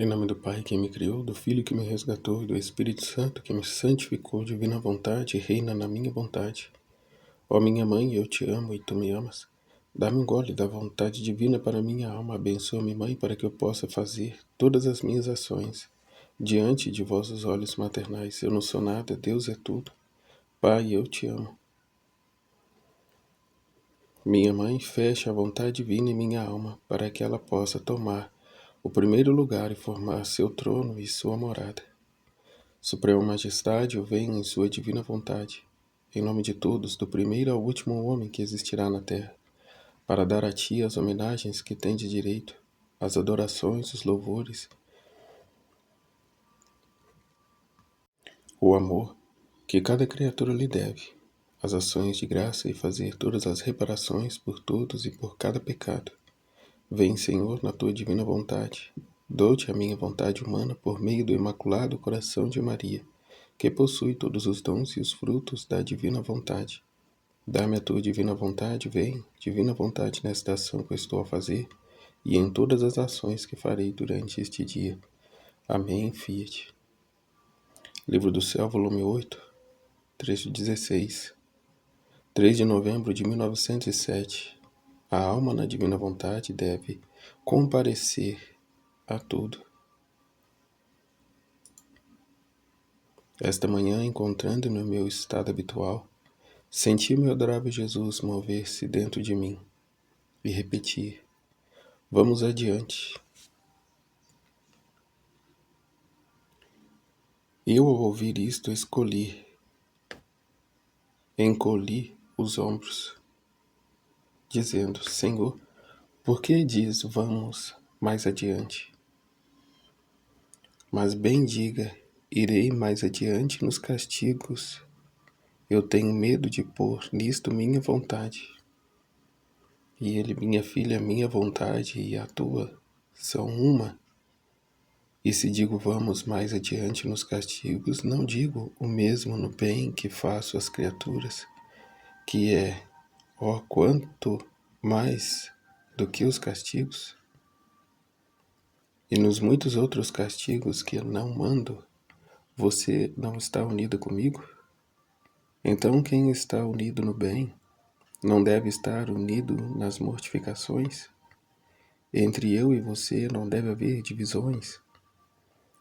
Em nome do Pai que me criou, do Filho que me resgatou e do Espírito Santo que me santificou, divina vontade, reina na minha vontade. Ó minha mãe, eu te amo e tu me amas. Dá-me um gole da vontade divina para minha alma. Abençoa-me, Mãe, para que eu possa fazer todas as minhas ações diante de vossos olhos maternais. Eu não sou nada, Deus é tudo. Pai, eu te amo. Minha mãe, fecha a vontade divina em minha alma, para que ela possa tomar o primeiro lugar e formar seu trono e sua morada. Suprema Majestade, eu venho em sua divina vontade, em nome de todos, do primeiro ao último homem que existirá na terra, para dar a ti as homenagens que tem de direito, as adorações, os louvores, o amor que cada criatura lhe deve, as ações de graça e fazer todas as reparações por todos e por cada pecado. Vem, Senhor, na tua divina vontade. Dou-te a minha vontade humana por meio do Imaculado Coração de Maria, que possui todos os dons e os frutos da divina vontade. Dá-me a tua divina vontade, vem, divina vontade, nesta ação que eu estou a fazer e em todas as ações que farei durante este dia. Amém, Fiat. Livro do Céu, volume 8, trecho 16. 3 de novembro de 1907. A alma na divina vontade deve comparecer a tudo. Esta manhã, encontrando-me no meu estado habitual, senti meu adorável Jesus mover-se dentro de mim e repetir: vamos adiante. Eu, ao ouvir isto, encolhi os ombros, dizendo: Senhor, por que diz vamos mais adiante? Mas bem diga, irei mais adiante nos castigos. Eu tenho medo de pôr nisto minha vontade. E ele, minha filha, minha vontade e a tua são uma. E se digo vamos mais adiante nos castigos, não digo o mesmo no bem que faço às criaturas, que é, ó, quanto mais do que os castigos, e nos muitos outros castigos que não mando, você não está unido comigo? Então quem está unido no bem não deve estar unido nas mortificações? Entre eu e você não deve haver divisões?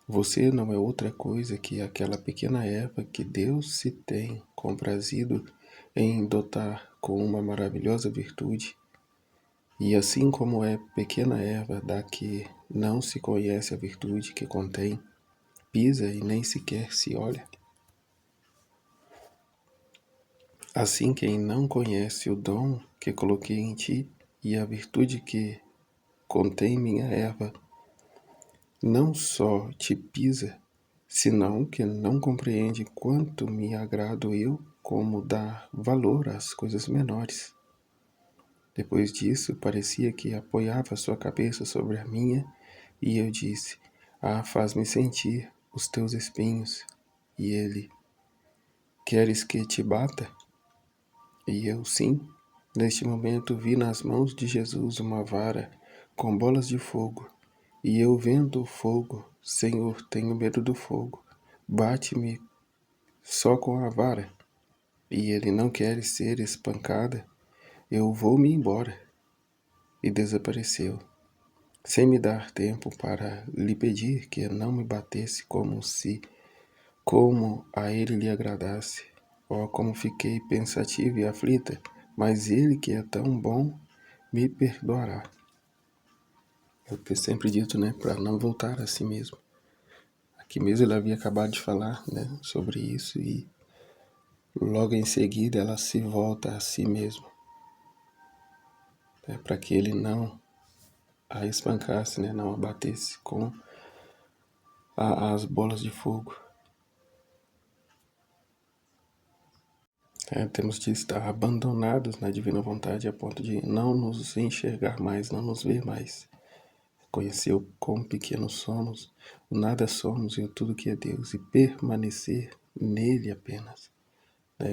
Você não é outra coisa que aquela pequena erva que Deus se tem comprazido em dotar com uma maravilhosa virtude. E assim como é pequena erva da que não se conhece a virtude que contém, pisa e nem sequer se olha, assim quem não conhece o dom que coloquei em ti e a virtude que contém minha erva, não só te pisa, senão que não compreende quanto me agrado eu como dar valor às coisas menores. Depois disso, parecia que apoiava sua cabeça sobre a minha, e eu disse: ah, faz-me sentir os teus espinhos. E ele: queres que te bata? E eu: sim. Neste momento vi nas mãos de Jesus uma vara com bolas de fogo, e eu vendo o fogo: Senhor, tenho medo do fogo, bate-me só com a vara. E ele: não quer ser espancada? Eu vou-me embora. E desapareceu, sem me dar tempo para lhe pedir que não me batesse como a ele lhe agradasse. Oh, como fiquei pensativa e aflita, mas ele que é tão bom me perdoará. Eu tenho sempre dito, para não voltar a si mesmo. Aqui mesmo ele havia acabado de falar, sobre isso, e logo em seguida ela se volta a si mesmo, para que ele não a espancasse, não a batesse com as bolas de fogo. Temos de estar abandonados na divina vontade a ponto de não nos enxergar mais, não nos ver mais. Conhecer o quão pequenos somos, o nada somos e o tudo que é Deus, e permanecer nele apenas.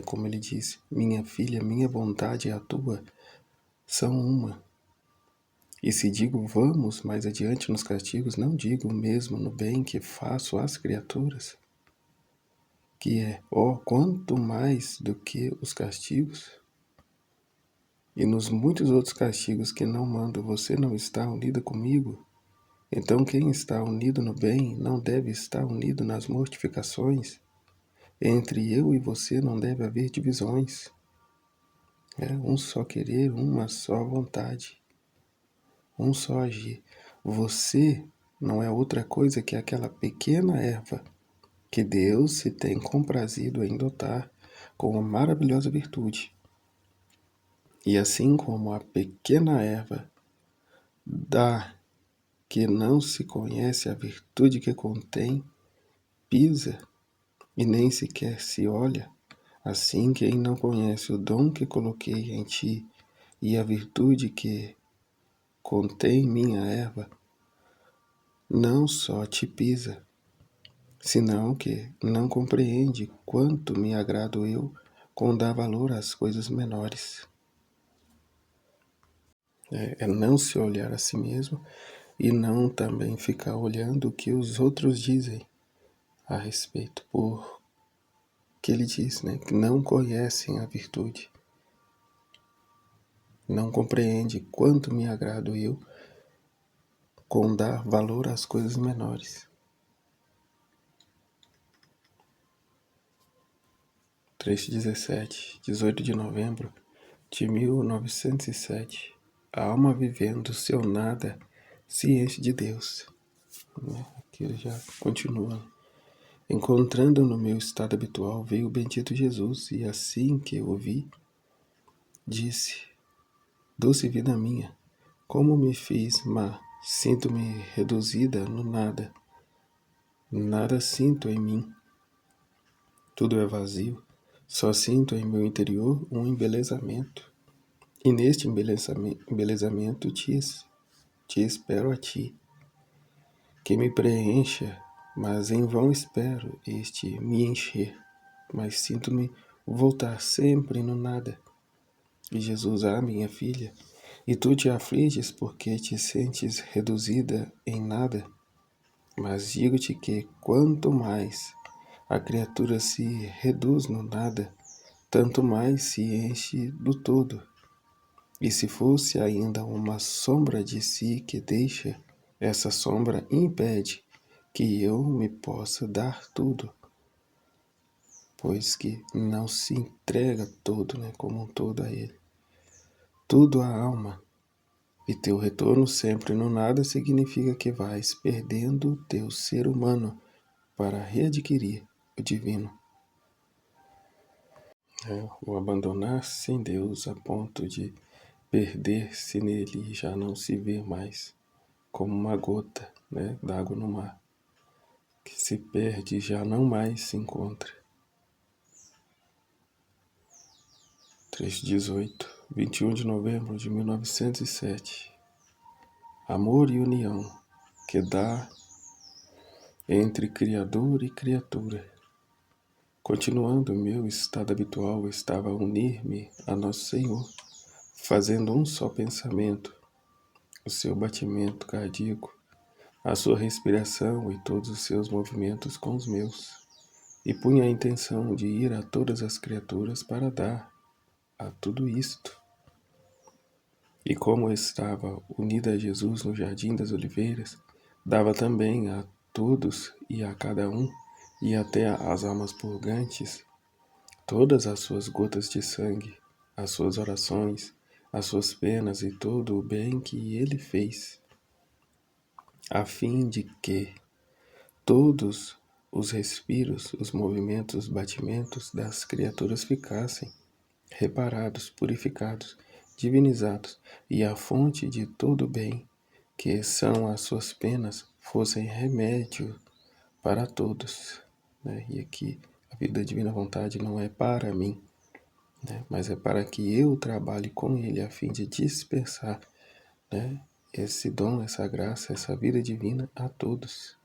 Como ele disse: minha filha, minha vontade e a tua são uma. E se digo vamos mais adiante nos castigos, não digo mesmo no bem que faço às criaturas, que é, quanto mais do que os castigos, e nos muitos outros castigos que não mando, você não está unida comigo. Então quem está unido no bem não deve estar unido nas mortificações. Entre eu e você não deve haver divisões. É um só querer, uma só vontade, um só agir. Você não é outra coisa que aquela pequena erva que Deus se tem comprazido em dotar com uma maravilhosa virtude. E assim como a pequena erva dá que não se conhece a virtude que contém, pisa e nem sequer se olha, assim quem não conhece o dom que coloquei em ti e a virtude que contém minha erva, não só te pisa, senão que não compreende quanto me agrado eu com dar valor às coisas menores. É não se olhar a si mesmo e não também ficar olhando o que os outros dizem a respeito, porque ele diz, né, que não conhecem a virtude, não compreende quanto me agrado eu com dar valor às coisas menores. Trecho 17, 18 de novembro de 1907. A alma vivendo seu nada se enche de Deus. Aqui ele já continua. Encontrando no meu estado habitual, veio o bendito Jesus, e assim que o vi, disse: doce vida minha, como me fiz má, sinto-me reduzida no nada. Nada sinto em mim, tudo é vazio, só sinto em meu interior um embelezamento. E neste embelezamento te espero a ti, que me preencha, mas em vão espero este me encher, mas sinto-me voltar sempre no nada. E Jesus, minha filha, e tu te afliges porque te sentes reduzida em nada, mas digo-te que quanto mais a criatura se reduz no nada, tanto mais se enche do todo. E se fosse ainda uma sombra de si que deixa, essa sombra impede que eu me possa dar tudo, pois que não se entrega todo, como um todo a ele. Tudo à alma, e teu retorno sempre no nada significa que vais perdendo teu ser humano para readquirir o divino. O abandonar-se em Deus a ponto de perder-se nele e já não se ver mais, como uma gota d'água no mar, que se perde e já não mais se encontra. Trecho 18, 21 de novembro de 1907. Amor e união que dá entre Criador e criatura. Continuando o meu estado habitual, estava a unir-me a Nosso Senhor, fazendo um só pensamento, o seu batimento cardíaco, a sua respiração e todos os seus movimentos com os meus, e punha a intenção de ir a todas as criaturas para dar a tudo isto. E como estava unida a Jesus no Jardim das Oliveiras, dava também a todos e a cada um, e até às almas purgantes, todas as suas gotas de sangue, as suas orações, as suas penas e todo o bem que ele fez, a fim de que todos os respiros, os movimentos, os batimentos das criaturas ficassem reparados, purificados, divinizados, e a fonte de todo bem, que são as suas penas, fossem remédio para todos. E aqui a vida da divina vontade não é para mim, mas é para que eu trabalhe com ele a fim de dispensar esse dom, essa graça, essa vida divina a todos,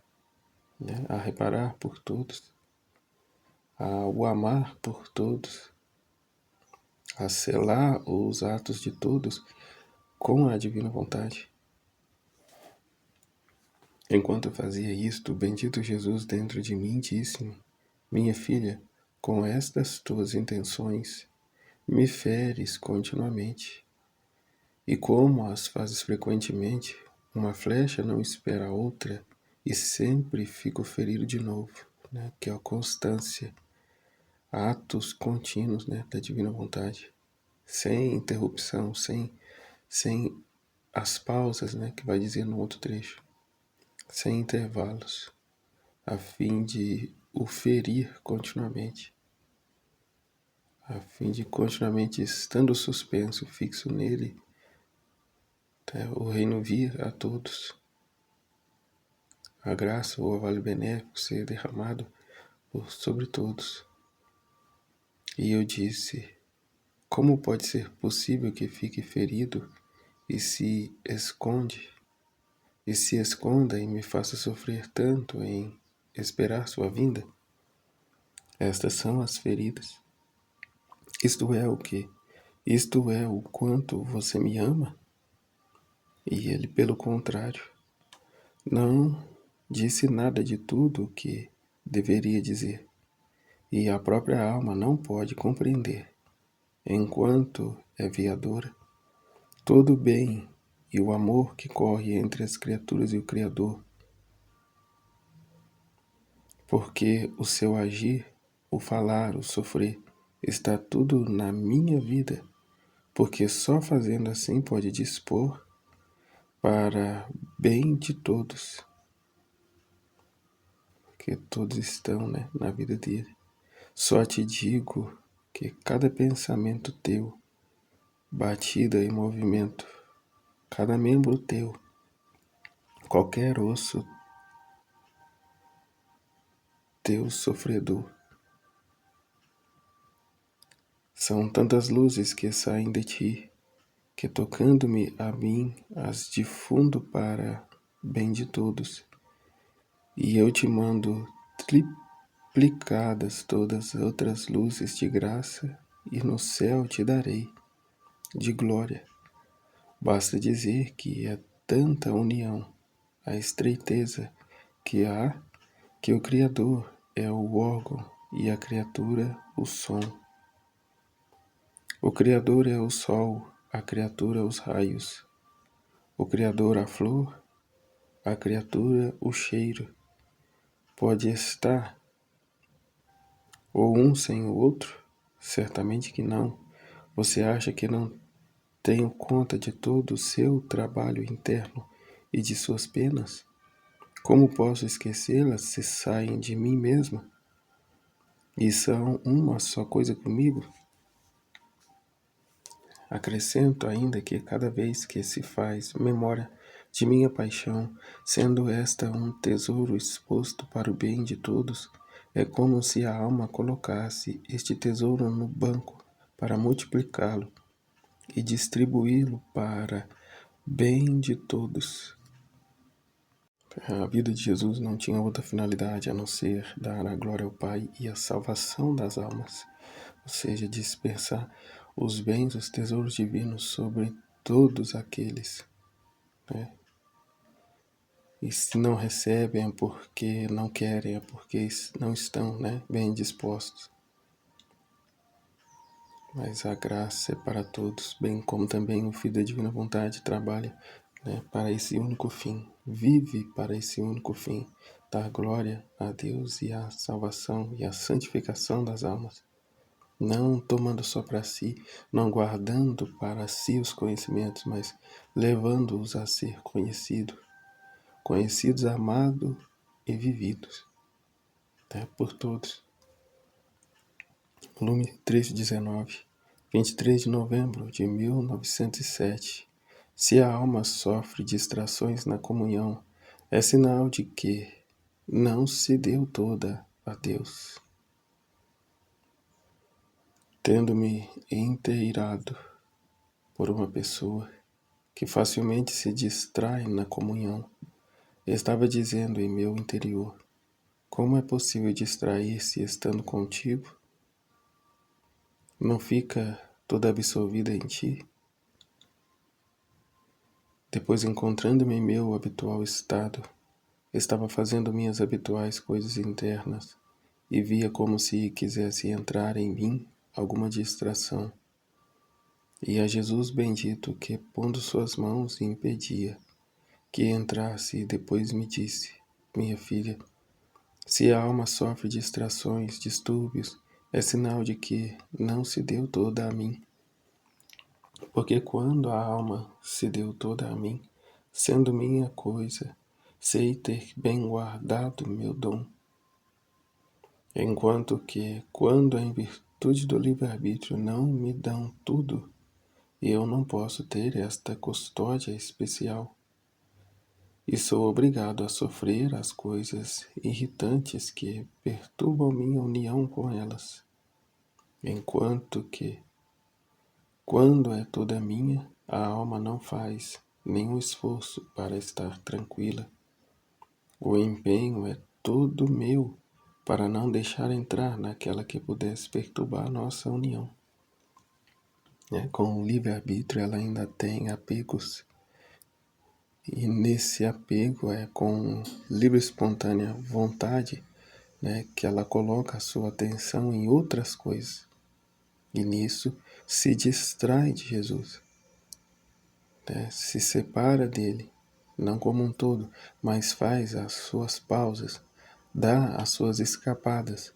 a reparar por todos, a o amar por todos, a selar os atos de todos com a divina vontade. Enquanto fazia isto, o bendito Jesus dentro de mim disse-me: Minha filha, com estas tuas intenções, me feres continuamente. E como as fazes frequentemente, uma flecha não espera a outra e sempre fico ferido de novo, né? Que é a constância, atos contínuos, né? Da divina vontade, sem interrupção, sem as pausas, né? Que vai dizer no outro trecho, sem intervalos, a fim de o ferir continuamente, a fim de continuamente estando suspenso, fixo nele, tá? O reino vir a todos, a graça ou o vale benéfico ser derramado sobre todos. E eu disse: como pode ser possível que fique ferido e se esconda e me faça sofrer tanto em esperar sua vinda? Estas são as feridas. Isto é o que? Isto é o quanto você me ama? E ele, pelo contrário, não disse nada de tudo o que deveria dizer. E a própria alma não pode compreender, enquanto é viadora, todo o bem e o amor que corre entre as criaturas e o Criador, porque o seu agir, o falar, o sofrer, está tudo na minha vida, porque só fazendo assim pode dispor para bem de todos, porque todos estão, né, na vida dele. Só te digo que cada pensamento teu, batida em movimento, cada membro teu, qualquer osso teu sofredor, são tantas luzes que saem de ti, que tocando-me a mim as difundo para bem de todos. E eu te mando triplicadas todas as outras luzes de graça, e no céu te darei de glória. Basta dizer que é tanta união, a estreiteza que há, que o Criador é o órgão e a criatura o som. O Criador é o sol, a criatura os raios. O Criador a flor, a criatura o cheiro. Pode estar ou um sem o outro? Certamente que não. Você acha que não tenho conta de todo o seu trabalho interno e de suas penas? Como posso esquecê-las se saem de mim mesma e são uma só coisa comigo? Acrescento ainda que cada vez que se faz memória de minha paixão, sendo esta um tesouro exposto para o bem de todos, é como se a alma colocasse este tesouro no banco para multiplicá-lo e distribuí-lo para bem de todos. A vida de Jesus não tinha outra finalidade a não ser dar a glória ao Pai e a salvação das almas, ou seja, dispersar os bens, os tesouros divinos sobre todos aqueles, né? E se não recebem é porque não querem, é porque não estão, né, bem dispostos. Mas a graça é para todos, bem como também o Filho da Divina Vontade trabalha, né, para esse único fim, vive para esse único fim, dar glória a Deus e a salvação e a santificação das almas. Não tomando só para si, não guardando para si os conhecimentos, mas levando-os a ser conhecidos, amados e vividos, né, por todos. Volume 319, 23 de novembro de 1907. Se a alma sofre distrações na comunhão, é sinal de que não se deu toda a Deus. Tendo-me inteirado por uma pessoa que facilmente se distrai na comunhão, estava dizendo em meu interior: como é possível distrair-se estando contigo? Não fica toda absorvida em ti? Depois, encontrando-me em meu habitual estado, Estava fazendo minhas habituais coisas internas e via como se quisesse entrar em mim alguma distração. E a Jesus bendito que, pondo suas mãos, impedia que entrasse e depois me disse: minha filha, se a alma sofre distrações, distúrbios, é sinal de que não se deu toda a mim. Porque quando a alma se deu toda a mim, sendo minha coisa, sei ter bem guardado meu dom. Enquanto que, quando em virtude do livre-arbítrio não me dão tudo, eu não posso ter esta custódia especial. E sou obrigado a sofrer as coisas irritantes que perturbam minha união com elas. Enquanto que, quando é toda minha, a alma não faz nenhum esforço para estar tranquila. O empenho é todo meu para não deixar entrar naquela que pudesse perturbar nossa união. Com o livre-arbítrio ela ainda tem apegos, e nesse apego com livre e espontânea vontade, que ela coloca a sua atenção em outras coisas, e nisso se distrai de Jesus, se separa dele, não como um todo, mas faz as suas pausas, dá as suas escapadas,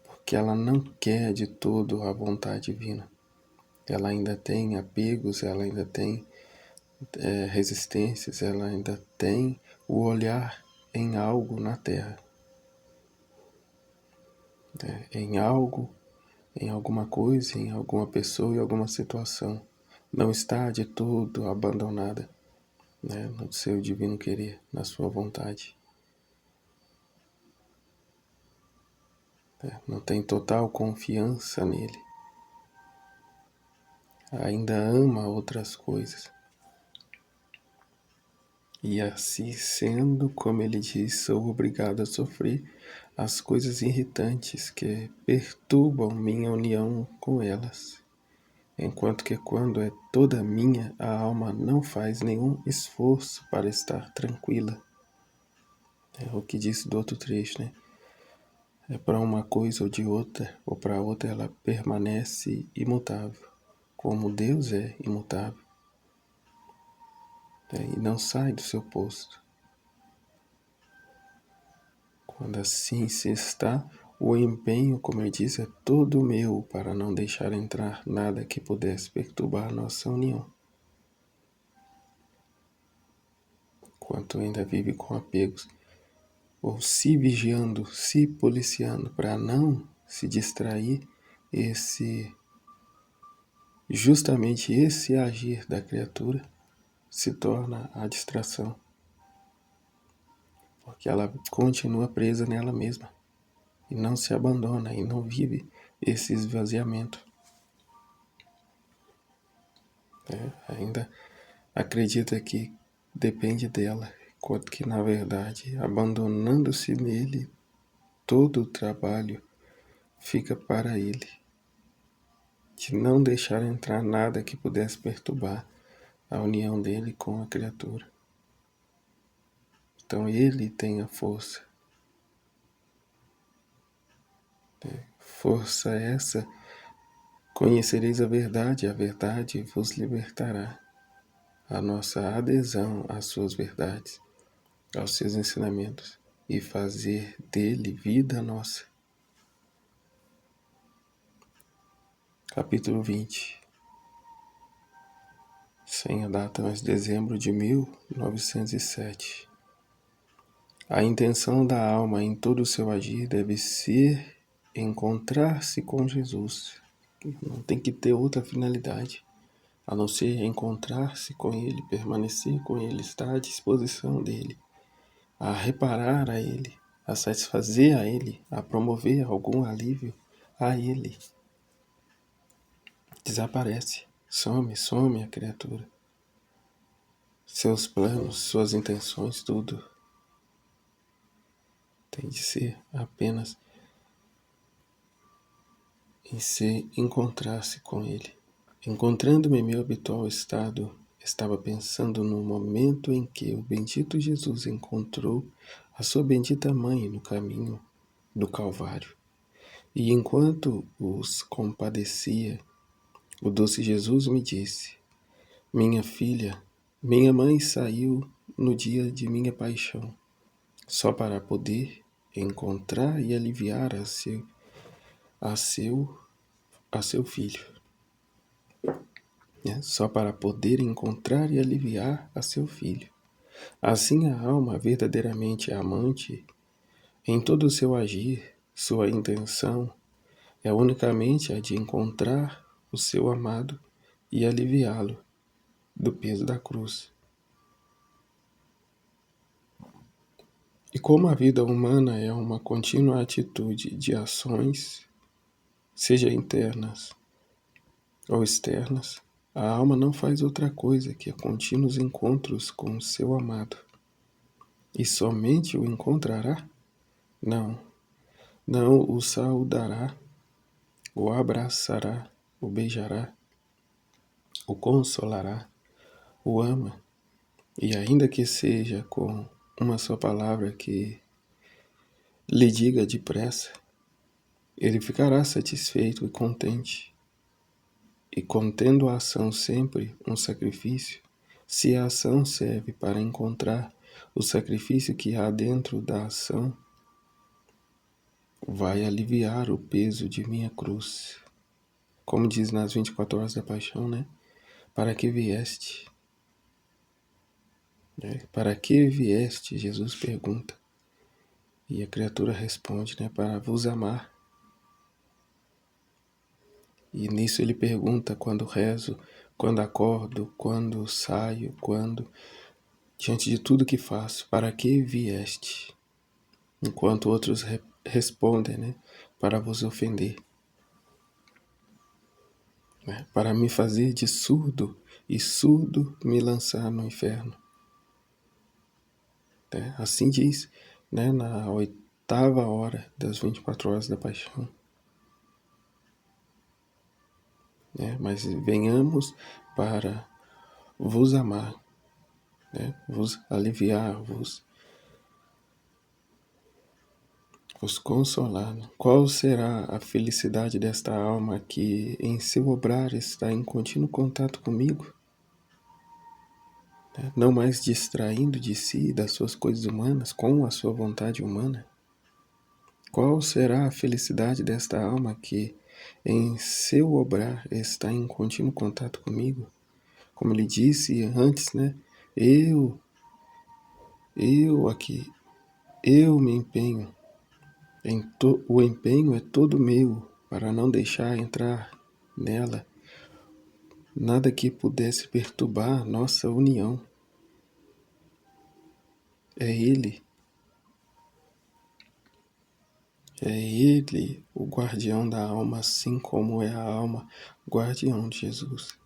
porque ela não quer de todo a vontade divina. Ela ainda tem apegos, ela ainda tem resistências, ela ainda tem o olhar em algo na terra, em algo, em alguma coisa, em alguma pessoa, em alguma situação. Não está de todo abandonada, no seu divino querer, na sua vontade. Não tem total confiança nele. Ainda ama outras coisas. E assim sendo, como ele diz, sou obrigado a sofrer as coisas irritantes que perturbam minha união com elas. Enquanto que quando é toda minha, a alma não faz nenhum esforço para estar tranquila. É o que disse do outro trecho, É para uma coisa ou de outra, ou para outra ela permanece imutável, como Deus é imutável, e não sai do seu posto. Quando assim se está, o empenho, como eu disse, é todo meu para não deixar entrar nada que pudesse perturbar nossa união. Enquanto ainda vive com apegos, ou se vigiando, se policiando para não se distrair, justamente esse agir da criatura se torna a distração, porque ela continua presa nela mesma e não se abandona e não vive esse esvaziamento. Ainda acredita que depende dela, enquanto que na verdade, abandonando-se nele, todo o trabalho fica para ele, de não deixar entrar nada que pudesse perturbar a união dele com a criatura. Então ele tem a força. Força essa, conhecereis a verdade vos libertará. A nossa adesão às suas verdades, aos seus ensinamentos, e fazer dele vida nossa. Capítulo 20. Sem a data, mas dezembro de 1907. A intenção da alma em todo o seu agir deve ser encontrar-se com Jesus. Não tem que ter outra finalidade, a não ser encontrar-se com Ele, permanecer com Ele, estar à disposição dEle, a reparar a Ele, a satisfazer a Ele, a promover algum alívio a Ele. Desaparece, some a criatura. Seus planos, suas intenções, tudo tem de ser apenas em se encontrar-se com Ele. Encontrando-me em meu habitual estado estava pensando no momento em que o bendito Jesus encontrou a sua bendita mãe no caminho do Calvário. E enquanto os compadecia, o doce Jesus me disse: minha filha, minha mãe saiu no dia de minha paixão, só para poder encontrar e aliviar a seu filho, né? Só para poder encontrar e aliviar a seu filho. Assim a alma verdadeiramente amante, em todo o seu agir, sua intenção, é unicamente a de encontrar o seu amado e aliviá-lo do peso da cruz. E como a vida humana é uma contínua atitude de ações, seja internas ou externas, a alma não faz outra coisa que contínuos encontros com o seu amado. E somente o encontrará? Não, não o saudará, o abraçará, o beijará, o consolará, o ama, e ainda que seja com uma só palavra que lhe diga depressa, ele ficará satisfeito e contente. E contendo a ação sempre um sacrifício, se a ação serve para encontrar o sacrifício que há dentro da ação, vai aliviar o peso de minha cruz. Como diz nas 24 horas da paixão, né? Para que vieste? Para que vieste? Jesus pergunta. E a criatura responde, né? Para vos amar. E nisso ele pergunta quando rezo, quando acordo, quando saio, quando, diante de tudo que faço, para que vieste? Enquanto outros respondem, né? Para vos ofender. Né? Para me fazer de surdo e surdo me lançar no inferno. Né? Assim diz, né? Na 8ª hora das 24 horas da paixão. Né? Mas venhamos para vos amar, né? Vos aliviar, vos consolar. Qual será a felicidade desta alma que em seu obrar está em contínuo contato comigo? Não mais distraindo de si e das suas coisas humanas com a sua vontade humana? Qual será a felicidade desta alma que em seu obrar está em contínuo contato comigo? Como ele disse antes, né? Eu aqui, eu me empenho, o empenho é todo meu para não deixar entrar nela nada que pudesse perturbar nossa união. É Ele o guardião da alma, assim como é a alma guardião de Jesus.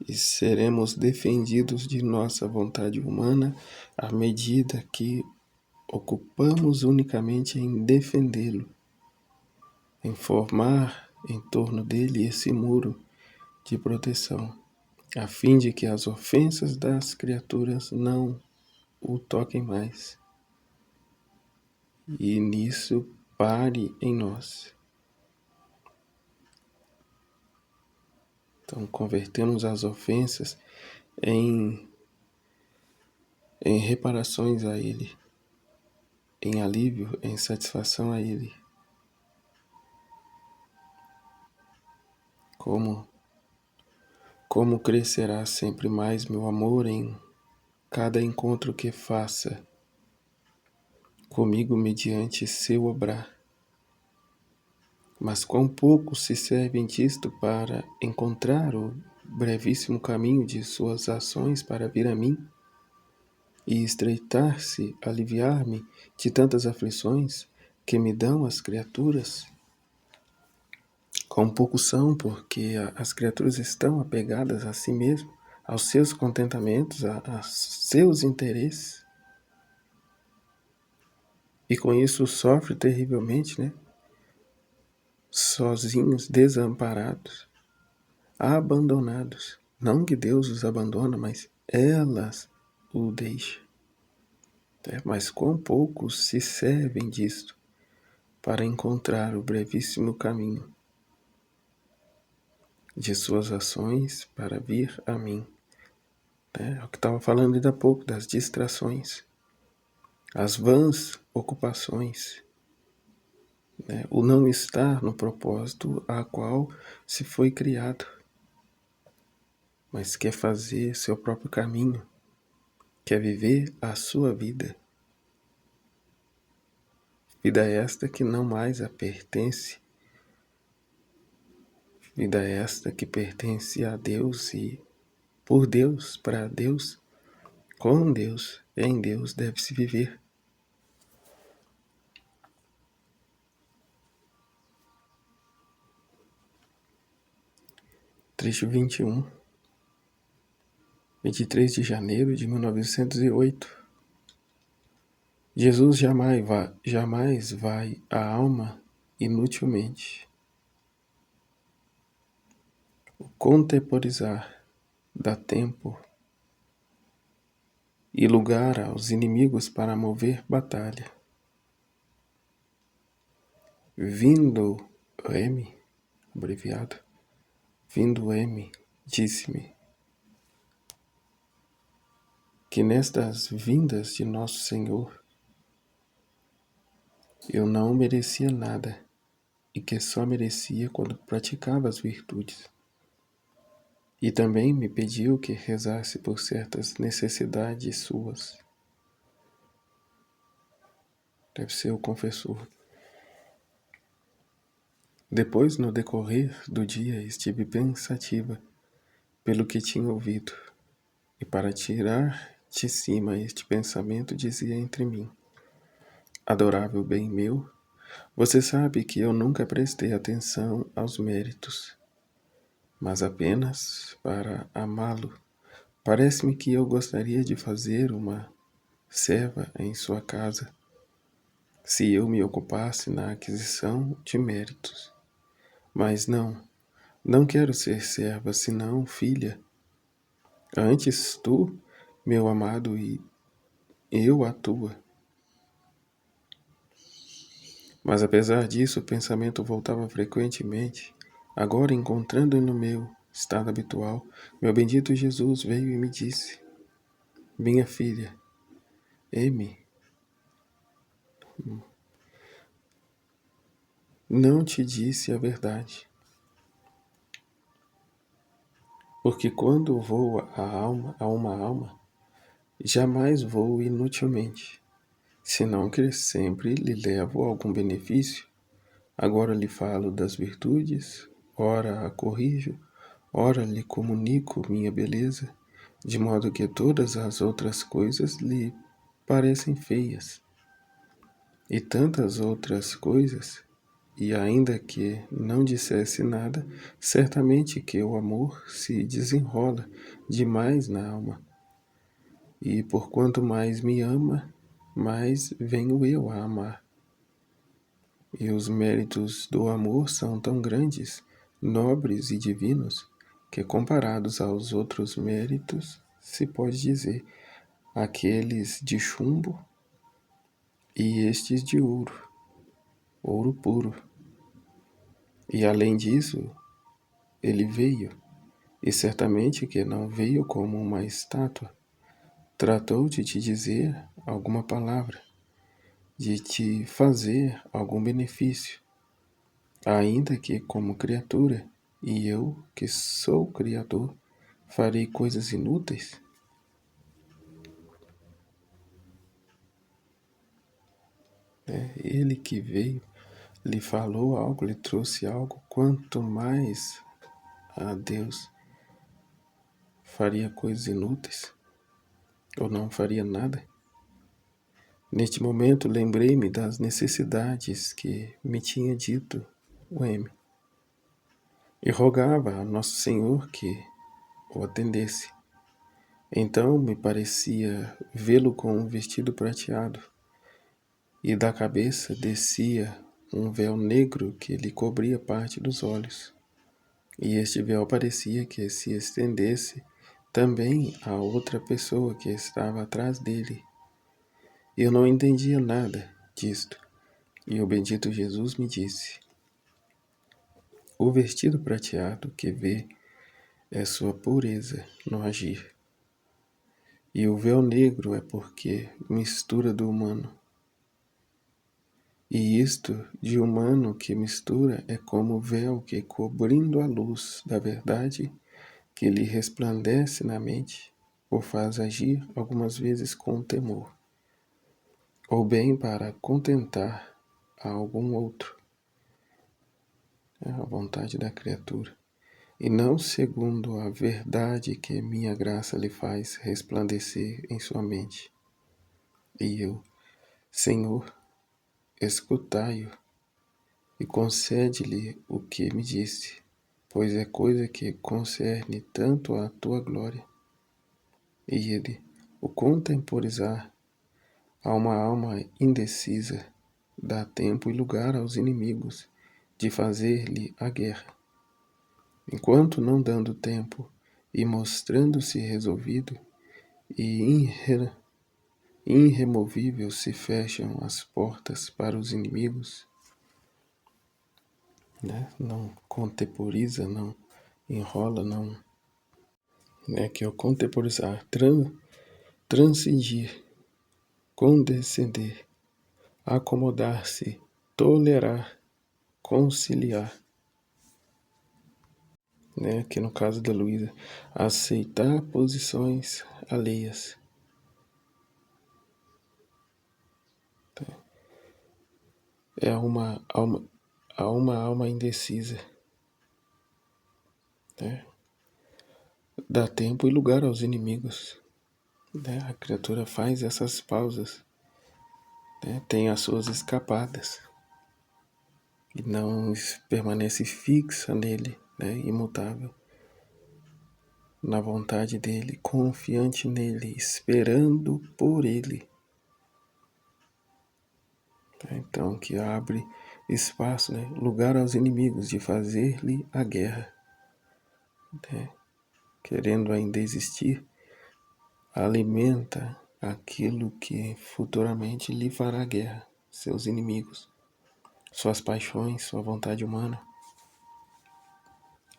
E seremos defendidos de nossa vontade humana à medida que ocupamos unicamente em defendê-lo, em formar em torno dele esse muro de proteção, a fim de que as ofensas das criaturas não o toquem mais. E nisso pare em nós. Então, convertemos as ofensas em reparações a Ele, em alívio, em satisfação a Ele. Como crescerá sempre mais meu amor em cada encontro que faça comigo mediante seu obrar. Mas quão pouco se servem disto para encontrar o brevíssimo caminho de suas ações para vir a mim e estreitar-se, aliviar-me de tantas aflições que me dão as criaturas. Quão pouco são, porque as criaturas estão apegadas a si mesmo, aos seus contentamentos, a seus interesses. E com isso sofre terrivelmente, né? Sozinhos, desamparados. abandonados. Não que Deus os abandona, mas elas o deixam. Mas quão poucos se servem disto para encontrar o brevíssimo caminho de suas ações para vir a mim. É o que estava falando ainda há pouco, das distrações, as vãs ocupações, o não estar no propósito a qual se foi criado, mas quer fazer seu próprio caminho, quer viver a sua vida. Vida esta que não mais a pertence, vida esta que pertence a Deus e por Deus, para Deus, com Deus, em Deus deve-se viver. Trecho 21, 23 de janeiro de 1908. Jesus jamais vai à alma inutilmente. O contemporizar dá tempo e lugar aos inimigos para mover batalha. Vindo M, abreviado, vindo M, disse-me que nestas vindas de Nosso Senhor eu não merecia nada e que só merecia quando praticava as virtudes. E também me pediu que rezasse por certas necessidades suas. Deve ser o confessor. Depois, no decorrer do dia, estive pensativa pelo que tinha ouvido, e para tirar de cima este pensamento dizia entre mim: adorável bem meu, você sabe que eu nunca prestei atenção aos méritos, mas apenas para amá-lo. Parece-me que eu gostaria de fazer uma serva em sua casa, se eu me ocupasse na aquisição de méritos. Mas não quero ser serva, senão filha. Antes tu, meu amado, e eu a tua. Mas apesar disso, o pensamento voltava frequentemente. Agora, encontrando no meu estado habitual, meu bendito Jesus veio e me disse: minha filha, M, não te disse a verdade. Porque quando vou a uma alma, jamais vou inutilmente, senão que sempre lhe levo algum benefício. Agora lhe falo das virtudes, ora a corrijo, ora lhe comunico minha beleza, de modo que todas as outras coisas lhe parecem feias. E tantas outras coisas, e ainda que não dissesse nada, certamente que o amor se desenrola demais na alma. E por quanto mais me ama, mais venho eu a amar. E os méritos do amor são tão grandes, nobres e divinos, que comparados aos outros méritos, se pode dizer, aqueles de chumbo e estes de ouro, ouro puro. E além disso, ele veio, e certamente que não veio como uma estátua. Tratou de te dizer alguma palavra, de te fazer algum benefício, ainda que como criatura, e eu, que sou criador, farei coisas inúteis? Ele que veio, lhe falou algo, lhe trouxe algo, quanto mais a Deus faria coisas inúteis, ou não faria nada? Neste momento lembrei-me das necessidades que me tinha dito o M, e rogava a Nosso Senhor que o atendesse. Então me parecia vê-lo com um vestido prateado, e da cabeça descia um véu negro que lhe cobria parte dos olhos. E este véu parecia que se estendesse também a outra pessoa que estava atrás dele. Eu não entendia nada disto. E o bendito Jesus me disse: o vestido prateado que vê é sua pureza no agir. E o véu negro é porque mistura do humano. E isto de humano que mistura é como o véu que, cobrindo a luz da verdade que lhe resplandece na mente, o faz agir algumas vezes com temor, ou bem para contentar a algum outro, a vontade da criatura, e não segundo a verdade que minha graça lhe faz resplandecer em sua mente. E eu, Senhor, escutai-o e concede-lhe o que me disse, pois é coisa que concerne tanto à tua glória. E ele, o contemporizar a uma alma indecisa, dá tempo e lugar aos inimigos de fazer-lhe a guerra, enquanto não dando tempo e mostrando-se resolvido e irremovível se fecham as portas para os inimigos, né? Não contemporiza, não enrola, não, né? Que é o contemporizar, transcender, condescender, acomodar-se, tolerar, conciliar, né? Que no caso da Luísa, aceitar posições alheias. É uma alma indecisa, né? Dá tempo e lugar aos inimigos, né? A criatura faz essas pausas, né? Tem as suas escapadas e não permanece fixa nele, né? Imutável, na vontade dele, confiante nele, esperando por ele. Então, que abre espaço, né? Lugar aos inimigos de fazer-lhe a guerra, né? Querendo ainda existir, alimenta aquilo que futuramente lhe fará guerra, seus inimigos, suas paixões, sua vontade humana.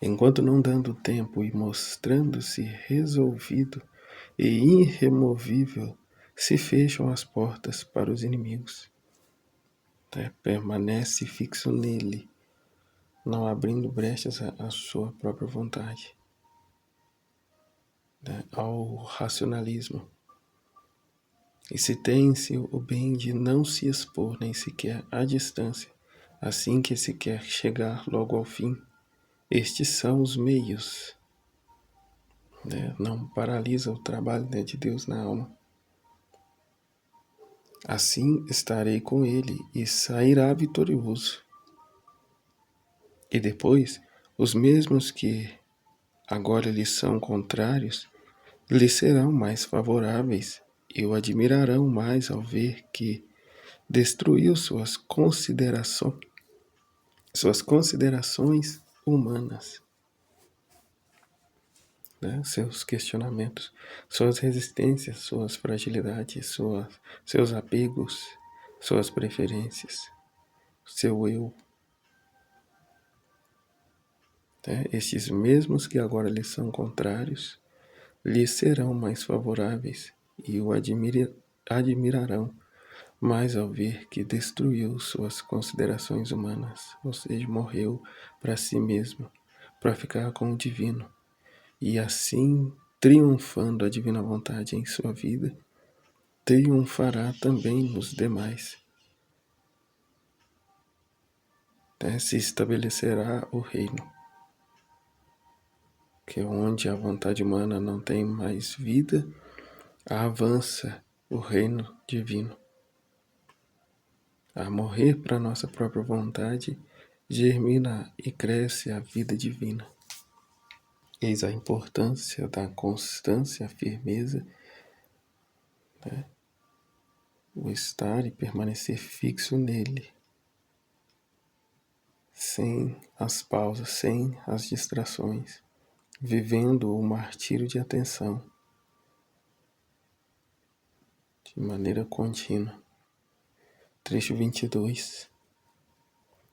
Enquanto não dando tempo e mostrando-se resolvido e irremovível, se fecham as portas para os inimigos. Permanece fixo nele, não abrindo brechas à sua própria vontade, né? Ao racionalismo. E se tem-se o bem de não se expor nem sequer à distância, assim que se quer chegar logo ao fim, estes são os meios, né? Não paralisa o trabalho, né, de Deus na alma. Assim estarei com ele e sairá vitorioso. E depois, os mesmos que agora lhe são contrários, lhe serão mais favoráveis e o admirarão mais ao ver que destruiu suas considerações humanas, né? Seus questionamentos, suas resistências, suas fragilidades, seus apegos, suas preferências, seu eu. Né? Estes mesmos que agora lhe são contrários, lhe serão mais favoráveis e o admirarão mais ao ver que destruiu suas considerações humanas, ou seja, morreu para si mesmo, para ficar com o divino, e assim, triunfando a divina vontade em sua vida, triunfará também nos demais. Se estabelecerá o reino, que é onde a vontade humana não tem mais vida, avança o reino divino. A morrer para nossa própria vontade, germina e cresce a vida divina. Eis a importância da constância, a firmeza, né? O estar e permanecer fixo nele, sem as pausas, sem as distrações, vivendo o martírio de atenção de maneira contínua. Trecho 22,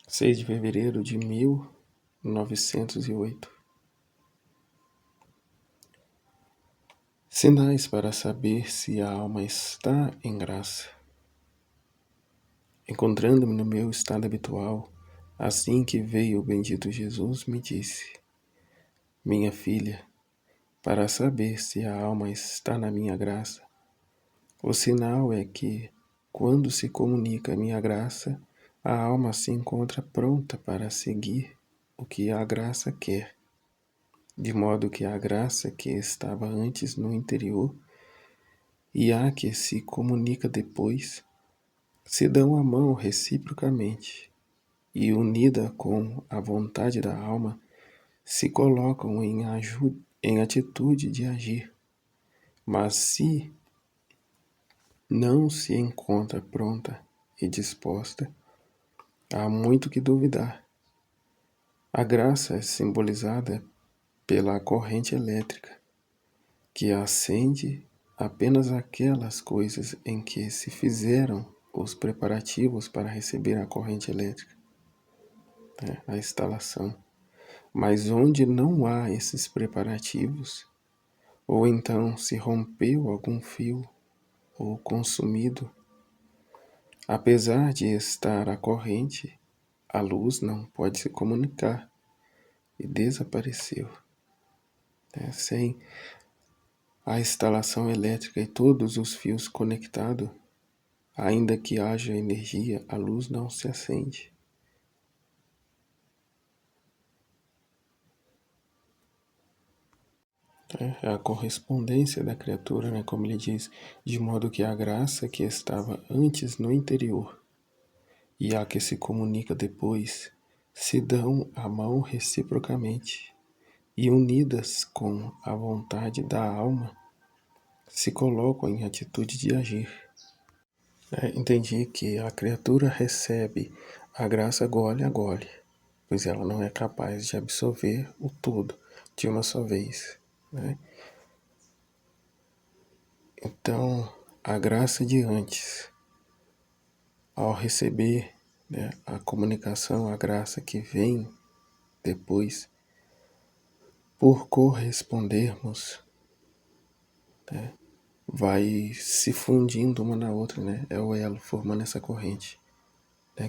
6 de fevereiro de 1908. Sinais para saber se a alma está em graça. Encontrando-me no meu estado habitual, assim que veio o bendito Jesus, me disse: minha filha, para saber se a alma está na minha graça, o sinal é que, quando se comunica a minha graça, a alma se encontra pronta para seguir o que a graça quer, de modo que a graça que estava antes no interior e a que se comunica depois se dão a mão reciprocamente e, unida com a vontade da alma, se colocam em atitude de agir. Mas se não se encontra pronta e disposta, há muito que duvidar. A graça é simbolizada pela corrente elétrica, que acende apenas aquelas coisas em que se fizeram os preparativos para receber a corrente elétrica, a instalação. Mas onde não há esses preparativos, ou então se rompeu algum fio ou consumido, apesar de estar a corrente, a luz não pode se comunicar e desapareceu. Sem a instalação elétrica e todos os fios conectados, ainda que haja energia, a luz não se acende. É a correspondência da criatura, como ele diz, de modo que a graça que estava antes no interior e a que se comunica depois se dão a mão reciprocamente e, unidas com a vontade da alma, se colocam em atitude de agir. Entendi que a criatura recebe a graça gole a gole, pois ela não é capaz de absorver o todo de uma só vez. Então, a graça de antes, ao receber a comunicação, a graça que vem depois, por correspondermos, vai se fundindo uma na outra, é o elo formando essa corrente,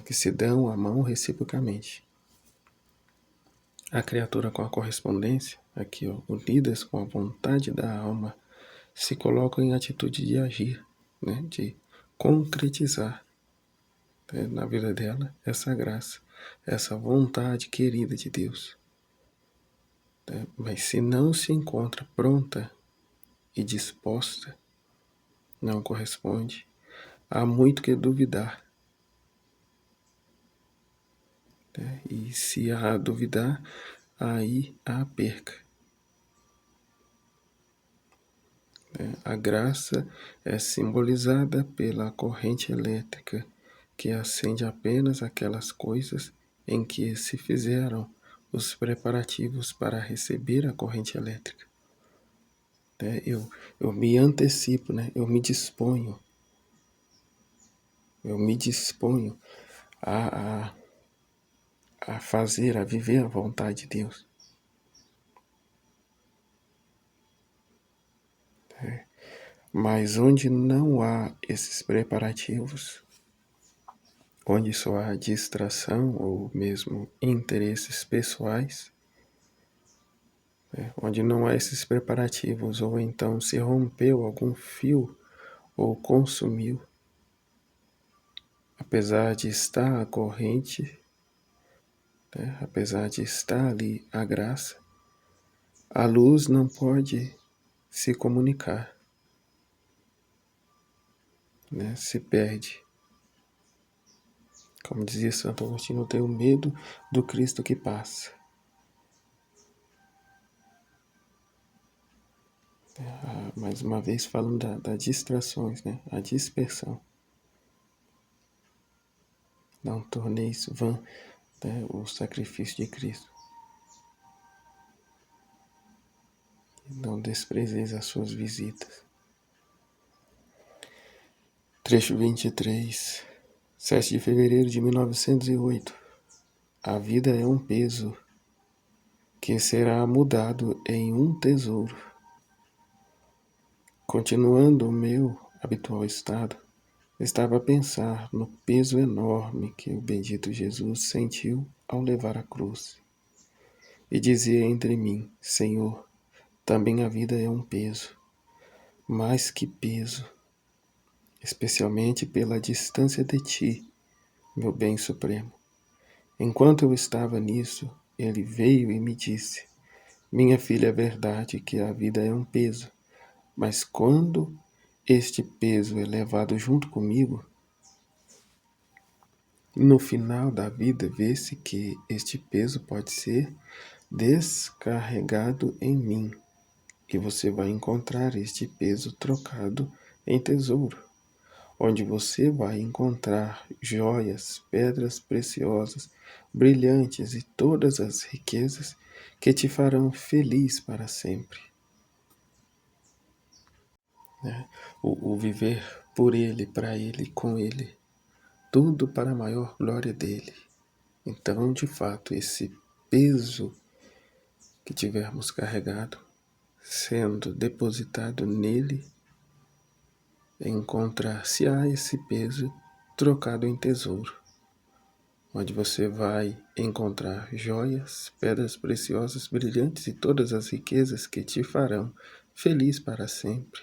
que se dão a mão reciprocamente. A criatura com a correspondência, aqui unidas com a vontade da alma, se colocam em atitude de agir, de concretizar na vida dela essa graça, essa vontade querida de Deus. Mas se não se encontra pronta e disposta, não corresponde, há muito que duvidar. E se há duvidar, aí há perca. A graça é simbolizada pela corrente elétrica, que acende apenas aquelas coisas em que se fizeram os preparativos para receber a corrente elétrica. Eu me antecipo, eu me disponho a fazer, a viver a vontade de Deus. Mas onde não há esses preparativos, onde só há distração ou mesmo interesses pessoais, onde não há esses preparativos, ou então se rompeu algum fio ou consumiu, apesar de estar a corrente, apesar de estar ali a graça, a luz não pode se comunicar, se perde. Como dizia Santo Agostinho, eu tenho medo do Cristo que passa. Mais uma vez falando das distrações, a dispersão. Não torneis vã né, o sacrifício de Cristo. Não desprezeis as suas visitas. Trecho 23, 7 de fevereiro de 1908. A vida é um peso que será mudado em um tesouro. Continuando o meu habitual estado, estava a pensar no peso enorme que o bendito Jesus sentiu ao levar a cruz. E dizia entre mim: Senhor, também a vida é um peso. Mais que peso, especialmente pela distância de ti, meu bem supremo. Enquanto eu estava nisso, ele veio e me disse: Minha filha, é verdade que a vida é um peso, mas quando este peso é levado junto comigo, no final da vida vê-se que este peso pode ser descarregado em mim, e você vai encontrar este peso trocado em tesouro, onde você vai encontrar joias, pedras preciosas, brilhantes e todas as riquezas que te farão feliz para sempre. Né? O viver por Ele, para Ele, com Ele, tudo para a maior glória dele. Então, de fato, esse peso que tivermos carregado, sendo depositado nele, encontrar-se-á esse peso trocado em tesouro, onde você vai encontrar joias, pedras preciosas, brilhantes e todas as riquezas que te farão feliz para sempre.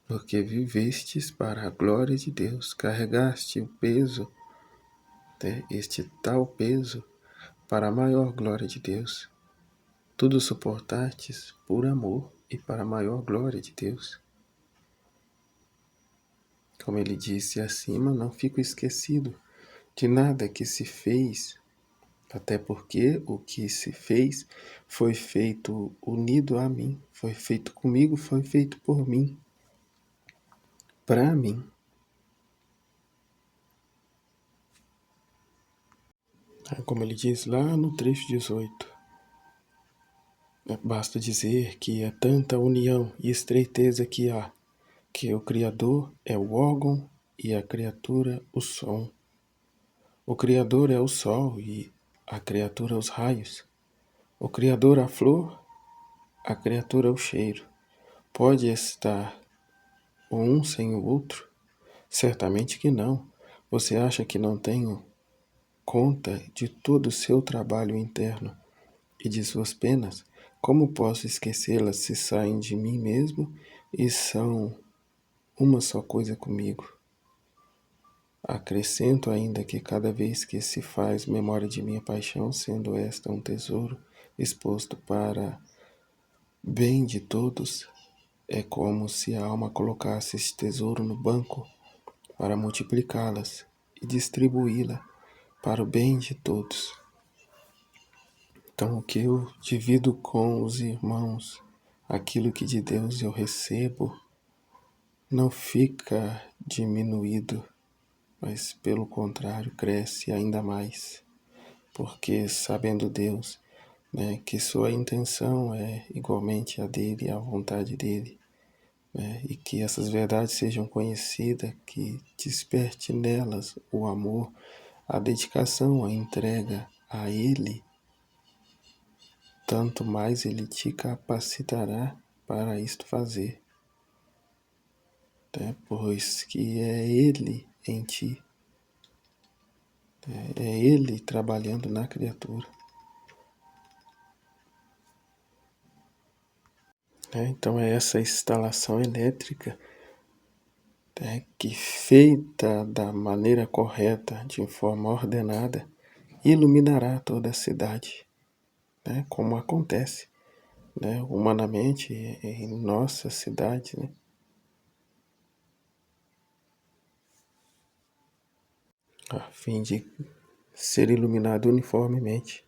Porque vivestes para a glória de Deus, carregaste o peso, este tal peso, para a maior glória de Deus. Tudo suportastes por amor e para a maior glória de Deus. Como ele disse acima, não fico esquecido de nada que se fez, até porque o que se fez foi feito unido a mim, foi feito comigo, foi feito por mim, para mim. Como ele diz lá no trecho 18, basta dizer que é tanta união e estreiteza que há, que o Criador é o órgão e a criatura o som. O Criador é o sol e a criatura os raios. O Criador a flor, a criatura o cheiro. Pode estar um sem o outro? Certamente que não. Você acha que não tenho conta de todo o seu trabalho interno e de suas penas? Como posso esquecê-las se saem de mim mesmo e são uma só coisa comigo? Acrescento ainda que cada vez que se faz memória de minha paixão, sendo esta um tesouro exposto para bem de todos, é como se a alma colocasse este tesouro no banco para multiplicá-las e distribuí-la para o bem de todos. Então, o que eu divido com os irmãos, aquilo que de Deus eu recebo, não fica diminuído, mas pelo contrário, cresce ainda mais, porque sabendo Deus, né, que sua intenção é igualmente a dele, a vontade dele, né, e que essas verdades sejam conhecidas, que desperte nelas o amor, a dedicação, a entrega a ele, tanto mais ele te capacitará para isto fazer, né, pois que é ele em ti, é ele trabalhando na criatura. Então é essa instalação elétrica, que feita da maneira correta, de forma ordenada, iluminará toda a cidade, como acontece, humanamente em nossa cidade, a fim de ser iluminado uniformemente,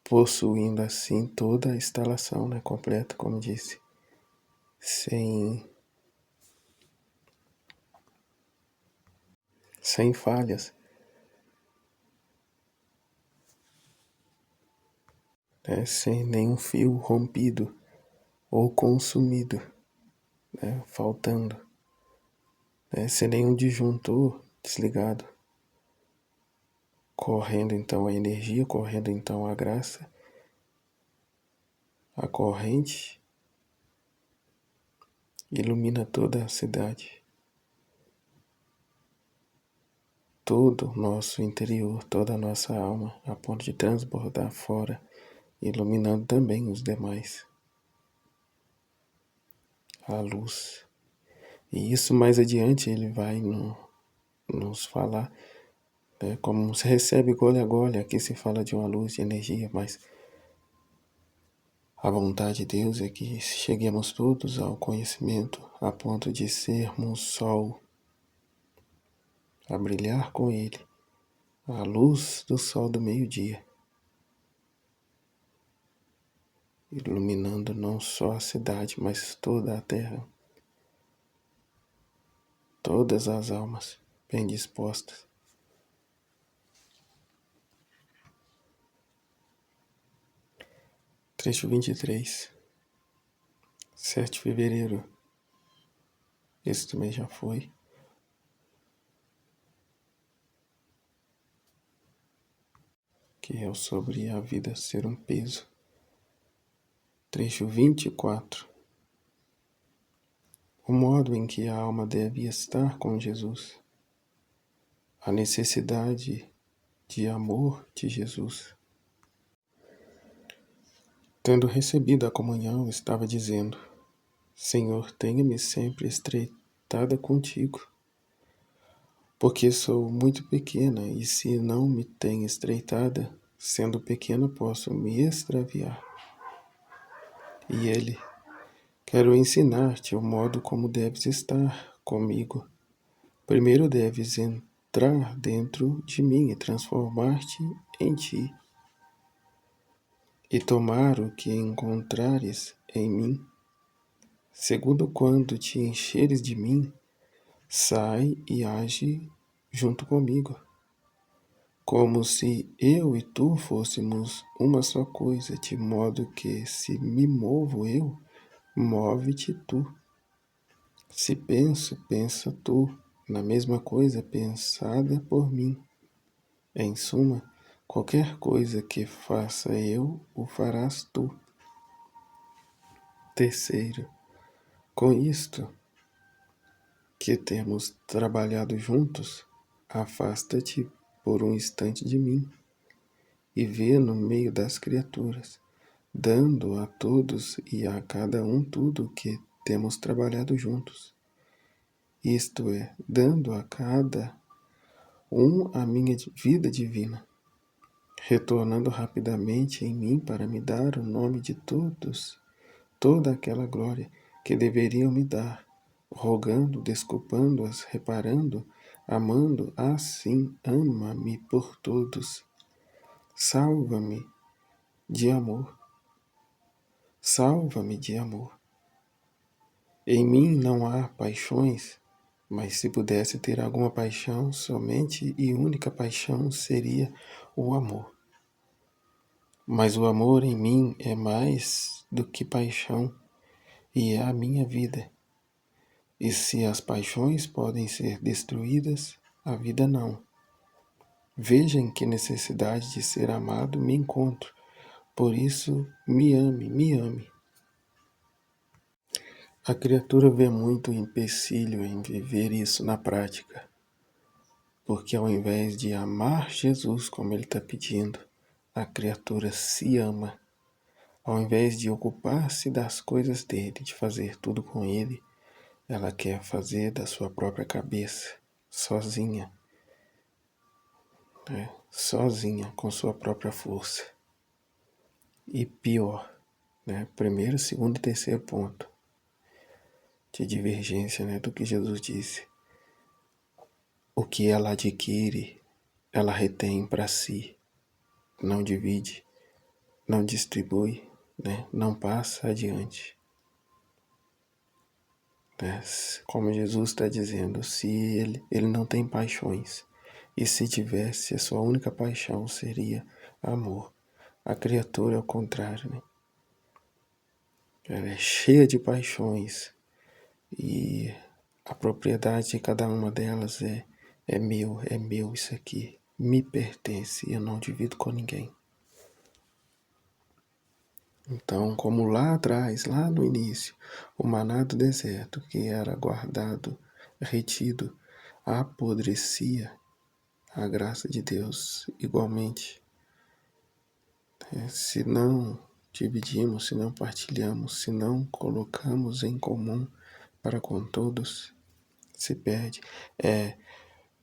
possuindo assim toda a instalação, completa, como disse, sem falhas. né, sem nenhum fio rompido ou consumido, né, faltando, né, sem nenhum disjuntor desligado, correndo então a energia, correndo então a graça, a corrente ilumina toda a cidade, todo o nosso interior, toda a nossa alma, a ponto de transbordar fora, iluminando também os demais. A luz. E isso mais adiante ele vai nos falar, né, como se recebe gole a gole. Aqui se fala de uma luz de energia, mas a vontade de Deus é que cheguemos todos ao conhecimento a ponto de sermos sol, a brilhar com ele, a luz do sol do meio-dia, iluminando não só a cidade, mas toda a terra, todas as almas bem dispostas. Trecho 23, 7 de fevereiro. Esse também já foi. Que é sobre a vida ser um peso. Trecho 24. O modo em que a alma deve estar com Jesus. A necessidade de amor de Jesus. Tendo recebido a comunhão, estava dizendo: Senhor, tenha-me sempre estreitada contigo, porque sou muito pequena, e se não me tem estreitada, sendo pequena, posso me extraviar. E ele: Quero ensinar-te o modo como deves estar comigo. Primeiro deves entrar dentro de mim e transformar-te em ti, e tomar o que encontrares em mim. Segundo, quando te encheres de mim, sai e age junto comigo, como se eu e tu fôssemos uma só coisa, de modo que, se me movo eu, move-te tu. Se penso, pensa tu na mesma coisa pensada por mim. Em suma, qualquer coisa que faça eu, o farás tu. Terceiro, com isto que temos trabalhado juntos, afasta-te por um instante de mim e vê no meio das criaturas, dando a todos e a cada um tudo o que temos trabalhado juntos. Isto é, dando a cada a minha vida divina, retornando rapidamente em mim para me dar o nome de todos, toda aquela glória que deveriam me dar, rogando, desculpando-as, reparando, amando, assim, ama-me por todos. Salva-me de amor. Salva-me de amor. Em mim não há paixões, mas se pudesse ter alguma paixão, somente e única paixão seria o amor. Mas o amor em mim é mais do que paixão, e é a minha vida. E se as paixões podem ser destruídas, a vida não. Veja em que necessidade de ser amado me encontro. Por isso, me ame, me ame. A criatura vê muito empecilho em viver isso na prática, porque ao invés de amar Jesus como ele está pedindo, a criatura se ama. Ao invés de ocupar-se das coisas dele, de fazer tudo com ele, ela quer fazer da sua própria cabeça, sozinha, né? Sozinha, com sua própria força. E pior, né? Primeiro, segundo e terceiro ponto de divergência, né, do que Jesus disse. O que ela adquire, ela retém para si, não divide, não distribui, né, não passa adiante. Né? Como Jesus está dizendo, se ele não tem paixões, e se tivesse, a sua única paixão seria amor. A criatura é o contrário, né? Ela é cheia de paixões e a propriedade de cada uma delas é meu isso aqui. Me pertence e eu não divido com ninguém. Então, como lá atrás, lá no início, o maná do deserto, que era guardado, retido, apodrecia, a graça de Deus igualmente. Se não dividimos, se não partilhamos, se não colocamos em comum para com todos, se perde.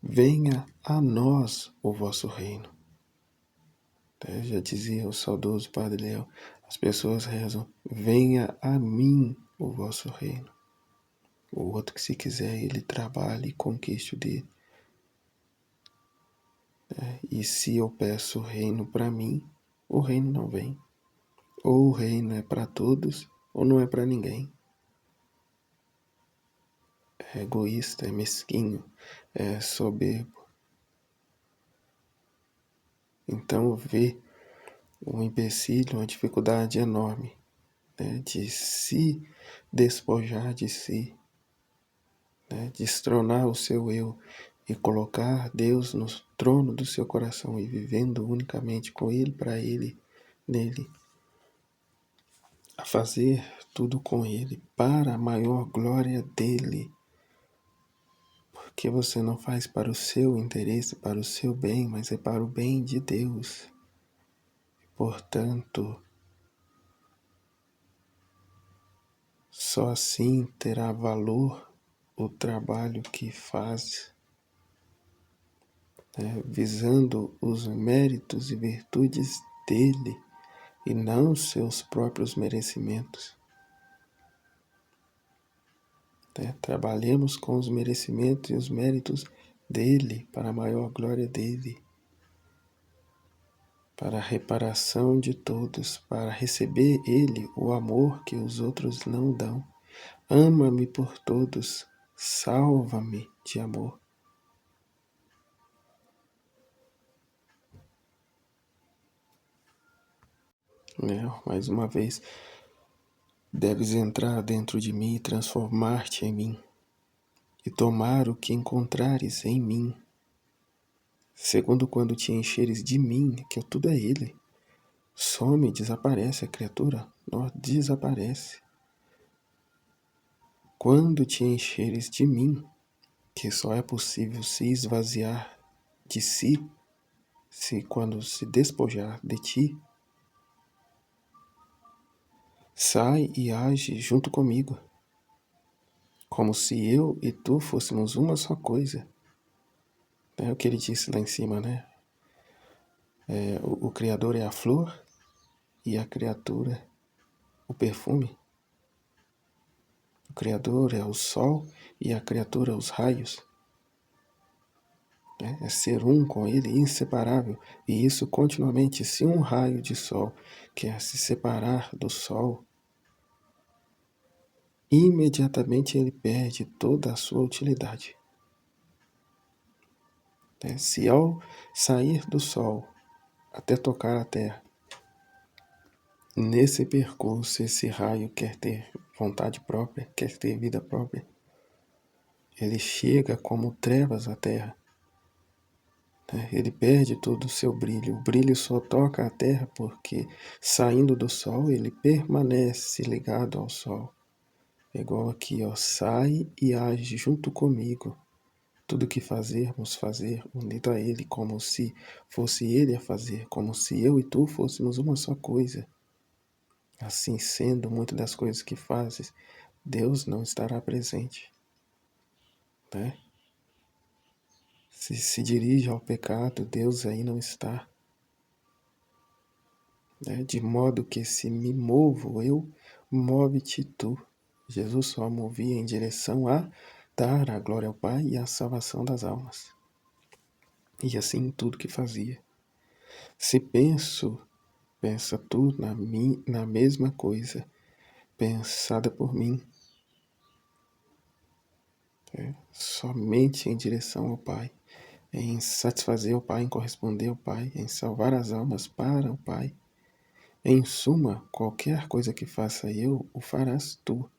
Venha a nós o vosso reino. Já dizia o saudoso Padre Léo, as pessoas rezam, venha a mim o vosso reino. O outro que se quiser, ele trabalhe e conquiste o dele. E se eu peço o reino para mim, o reino não vem. Ou o reino é para todos, ou não é para ninguém. É egoísta, é mesquinho, é soberbo. Então vê um empecilho, uma dificuldade enorme, né, de se despojar de si, né, destronar o seu eu e colocar Deus no trono do seu coração e vivendo unicamente com Ele, para Ele, nele, a fazer tudo com Ele, para a maior glória dEle, porque você não faz para o seu interesse, para o seu bem, mas é para o bem de Deus. Portanto, só assim terá valor o trabalho que faz, né, visando os méritos e virtudes dele e não seus próprios merecimentos. Né? Trabalhemos com os merecimentos e os méritos dele, para a maior glória dele, para a reparação de todos, para receber ele o amor que os outros não dão. Ama-me por todos, salva-me de amor. Mais uma vez, deves entrar dentro de mim e transformar-te em mim, e tomar o que encontrares em mim, segundo quando te encheres de mim, que tudo é ele. Some, desaparece a criatura, desaparece. Quando te encheres de mim, que só é possível se esvaziar de si, quando se despojar de ti, sai e age junto comigo, como se eu e tu fôssemos uma só coisa. É o que ele disse lá em cima, né? O Criador é a flor e a criatura o perfume. O Criador é o sol e a criatura os raios. É ser um com ele, inseparável. E isso continuamente. Se um raio de sol quer se separar do sol, imediatamente ele perde toda a sua utilidade. Se ao sair do sol até tocar a terra, nesse percurso esse raio quer ter vontade própria, quer ter vida própria, ele chega como trevas à terra. Ele perde todo o seu brilho. O brilho só toca a terra porque, saindo do sol, ele permanece ligado ao sol. É igual aqui, sai e age junto comigo. Tudo que fazermos, fazer unido a ele, como se fosse ele a fazer, como se eu e tu fôssemos uma só coisa. Assim sendo, muitas das coisas que fazes, Deus não estará presente. Né? Se dirige ao pecado, Deus aí não está. De modo que se me movo eu, move-te tu. Jesus só movia em direção a dar a glória ao Pai e a salvação das almas. E assim tudo que fazia. Se penso, pensa tu na mesma coisa, pensada por mim. Somente em direção ao Pai, em satisfazer o Pai, em corresponder ao Pai, em salvar as almas para o Pai. Em suma, qualquer coisa que faça eu, o farás tu.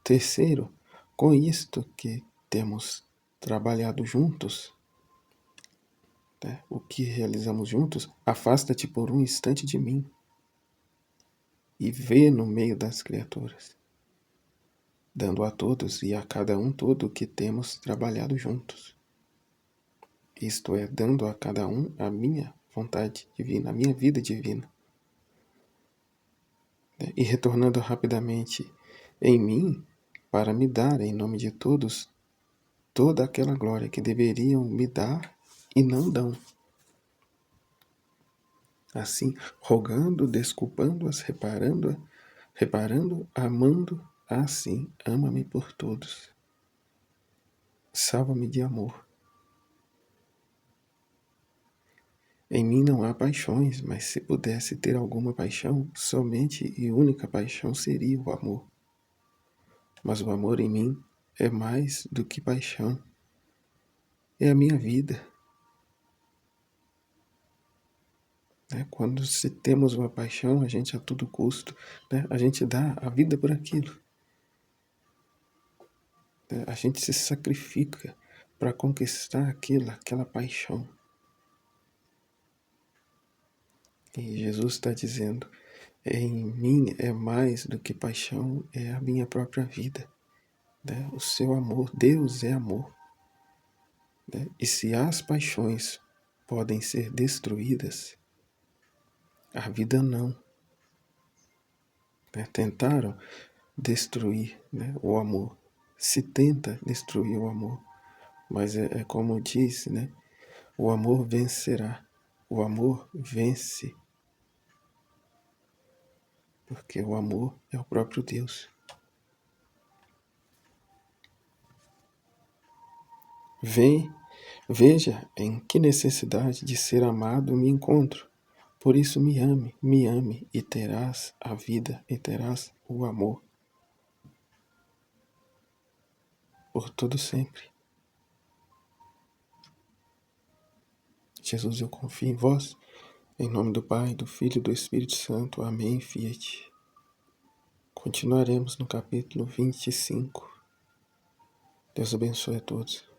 Terceiro, com isto que temos trabalhado juntos, né, o que realizamos juntos, afasta-te por um instante de mim e vê no meio das criaturas, dando a todos e a cada um tudo o que temos trabalhado juntos. Isto é, dando a cada um a minha vontade divina, a minha vida divina. E retornando rapidamente em mim, para me dar, em nome de todos, toda aquela glória que deveriam me dar e não dão. Assim, rogando, desculpando-as, reparando, amando, assim, ama-me por todos. Salva-me de amor. Em mim não há paixões, mas se pudesse ter alguma paixão, somente e única paixão seria o amor. Mas o amor em mim é mais do que paixão. É a minha vida. Né? Quando se temos uma paixão, a gente a todo custo, né? A gente dá a vida por aquilo. Né? A gente se sacrifica para conquistar aquela paixão. E Jesus está dizendo, em mim é mais do que paixão, é a minha própria vida. Né? O seu amor, Deus é amor. Né? E se as paixões podem ser destruídas, a vida não. Né? Tentaram destruir, né, o amor. Se tenta destruir o amor, mas é como disse, né? O amor vencerá. O amor vence. Porque o amor é o próprio Deus. Veja em que necessidade de ser amado me encontro. Por isso me ame e terás a vida e terás o amor por todo sempre. Jesus, eu confio em vós, em nome do Pai, do Filho e do Espírito Santo. Amém, Fiat. Continuaremos no capítulo 25. Deus abençoe a todos.